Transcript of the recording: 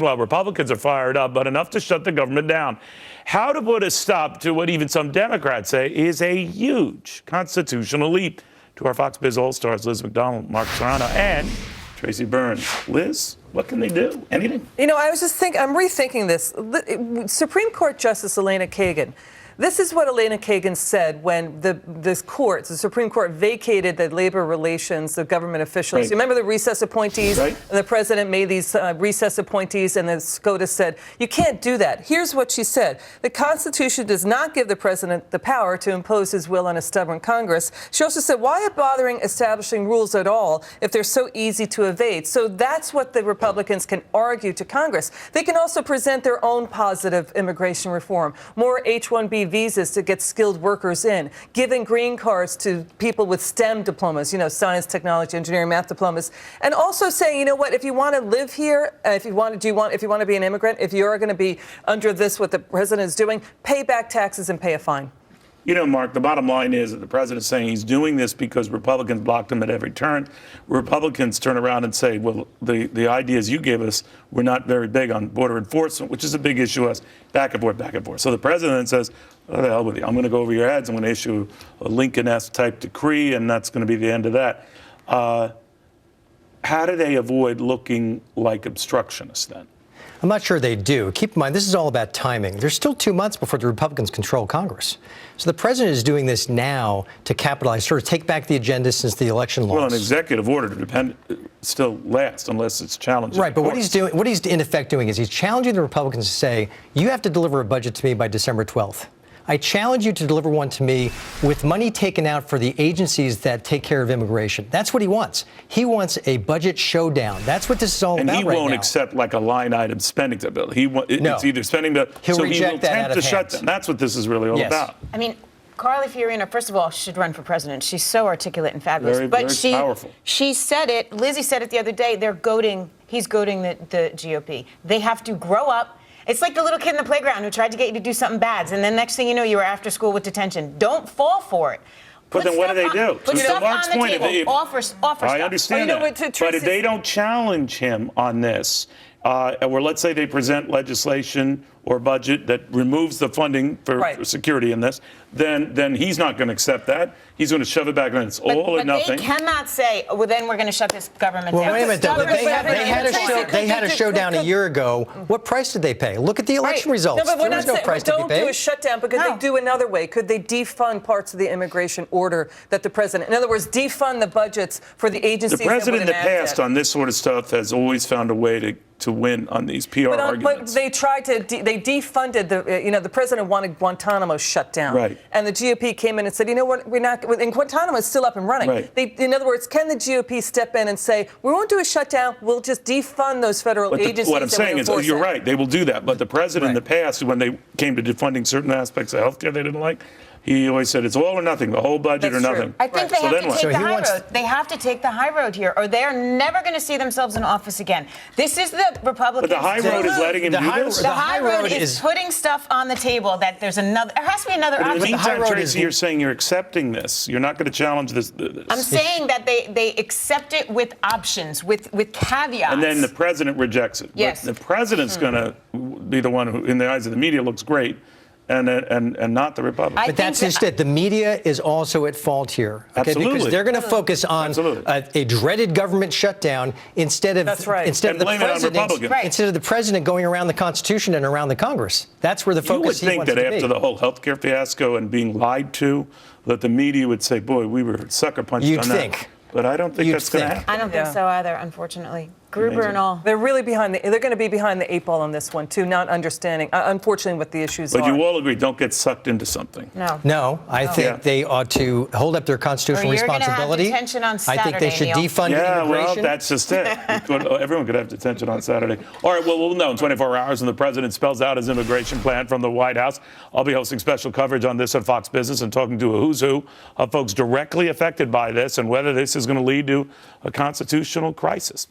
Meanwhile, Republicans are fired up, but enough to shut the government down. How to put a stop to what even some Democrats say is a huge constitutional leap. To our Fox Biz All-Stars, Liz McDonald, Mark Serrano, and Tracy Burns. Liz, what can they do? Anything? You know, I was just thinking, I'm rethinking this. Supreme Court Justice Elena Kagan. This is what Elena Kagan said when the Supreme Court vacated the labor relations of government officials. Right. You remember the recess appointees? Right. And the president made these recess appointees, and the SCOTUS said, you can't do that. Here's what she said. The Constitution does not give the president the power to impose his will on a stubborn Congress. She also said, why are bothering establishing rules at all if they're so easy to evade? So that's what the Republicans can argue to Congress. They can also present their own positive immigration reform, more H-1B visas to get skilled workers in, giving green cards to people with STEM diplomas, you know, science, technology, engineering, math diplomas, and also saying, you know what, if you want to live here, if you want to be an immigrant, if you're going to be under this, what the president is doing, pay back taxes and pay a fine. You know, Mark, the bottom line is that the president's saying he's doing this because Republicans blocked him at every turn. Republicans turn around and say, well, the ideas you gave us were not very big on border enforcement, which is a big issue to us, back and forth, back and forth. So the president says, oh, the hell with you. I'm going to go over your heads. I'm going to issue a Lincoln-esque type decree, and that's going to be the end of that. How do they avoid looking like obstructionists then? I'm not sure they do. Keep in mind, this is all about timing. There's still 2 months before the Republicans control Congress. So the president is doing this now to capitalize, sort of take back the agenda since the election loss. Well, an executive order still lasts unless it's challenged. Right, but what he's in effect doing is he's challenging the Republicans to say, you have to deliver a budget to me by December 12th. I challenge you to deliver one to me with money taken out for the agencies that take care of immigration. That's what he wants. He wants a budget showdown. That's what this is all about right now. And he won't accept like a line item spending bill. No. It's either spending bill. He'll reject that out of hand. Shutdown. That's what this is really all about. I mean, Carly Fiorina, first of all, should run for president. She's so articulate and fabulous. Very powerful. She said it. Lizzie said it the other day. He's goading the GOP. They have to grow up. It's like the little kid in the playground who tried to get you to do something bad, and then next thing you know, you were after school with detention. Don't fall for it. But then what do they do? Put stuff on the table. Offer stuff. I understand that. But if they don't challenge him on this, or let's say they present legislation or budget that removes the funding for security in this, then he's not going to accept that. He's going to shove it back, and it's all or nothing. They cannot say, well, then we're going to shut this government down. Well, wait a minute, though. They had a showdown a year ago. What price did they pay? Look at the election results. No, but there was no price to be paid. Don't do a shutdown because they do another way. Could they defund parts of the immigration order that the president, in other words, defund the budgets for the agencies the president that in the past on this sort of stuff has always found a way to win on these PR arguments. But they tried to, they defunded the president wanted Guantanamo shut down. Right. And the GOP came in and said, you know what, we're not, and Guantanamo is still up and running. Right. In other words, can the GOP step in and say, we won't do a shutdown, we'll just defund those federal agencies? What I'm saying is, you're right, they will do that. But the president in the past, when they came to defunding certain aspects of healthcare they didn't like, he always said it's all or nothing, the whole budget or nothing. I think they have to take the high road. They have to take the high road here, or they're never going to see themselves in office again. This is the Republicans. But the high road is letting him do this? The high road is putting stuff on the table that there has to be another option. In the meantime, Tracy, you're saying you're accepting this. You're not going to challenge this. I'm saying that they accept it with options, with caveats. And then the president rejects it. Yes. But the president's going to be the one who, in the eyes of the media, looks great. And not the Republicans. But that's just it. The media is also at fault here. Okay? Absolutely. Because they're going to focus on a dreaded government shutdown instead of the president going around the Constitution and around the Congress. That's where the focus is. You would think that after the whole health care fiasco and being lied to, that the media would say, boy, we were sucker punched on that. You'd think. But I don't think that's going to happen. I don't think so either, unfortunately. Gruber and all. They're really behind they're going to be behind the 8 ball on this one, too, not understanding, unfortunately, what the issues are. But you all agree, don't get sucked into something. No, I think they ought to hold up their constitutional responsibility. You're going to have detention on Saturday, I think they should defund immigration. Yeah, well, that's just it. Everyone could have detention on Saturday. All right, well, we'll know in 24 hours when the president spells out his immigration plan from the White House. I'll be hosting special coverage on this on Fox Business and talking to a who's who of folks directly affected by this and whether this is going to lead to a constitutional crisis.